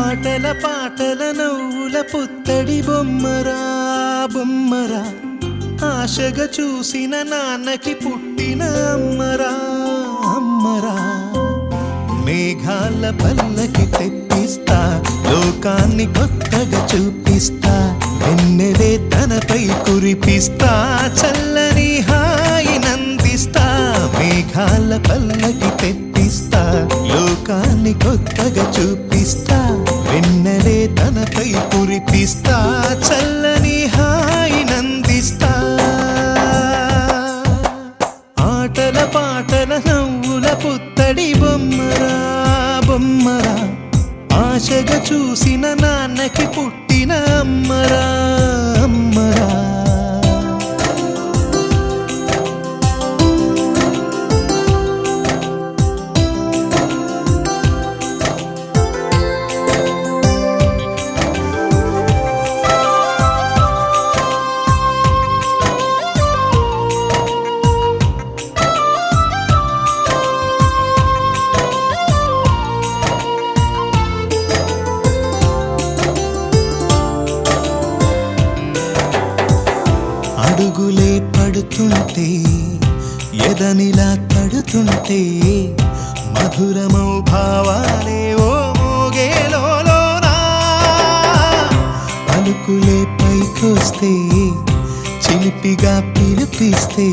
ఆటల పాటల నవ్వుల పుత్తడి బొమ్మరా బొమ్మరా, ఆశగా చూసిన నాన్నకి పుట్టిన అమ్మరా అమ్మరా. మేఘాల పల్లకి తెప్పిస్తా, లోకాన్ని కొత్తగా చూపిస్తా, వెన్నెలే తనపై కురిపిస్తా, చల్లని హాయినందిస్తా. మేఘాల పల్లకి తెప్పిస్తా, లోకాన్ని కొత్తగా చూపిస్తా, వెన్నెలే తనపై కురిపిస్తా, చల్లని హాయినందిస్తా. ఆటల పాటల నవ్వుల పుత్తడి బొమ్మరా బొమ్మరా, ఆశగా చూసిన నాన్నకి పుట్టిన అమ్మరా అమ్మరా. అడుగులే పడుతుంటే, ఎదనిలా తడుతుంటే, మధురమౌ భావాలే ఓ మోగేలోనా. పలుకులే పైకొస్తే, చిలిపిగా పిలిపిస్తే,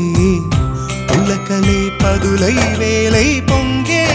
పులకలే పదులై వేలై పొంగే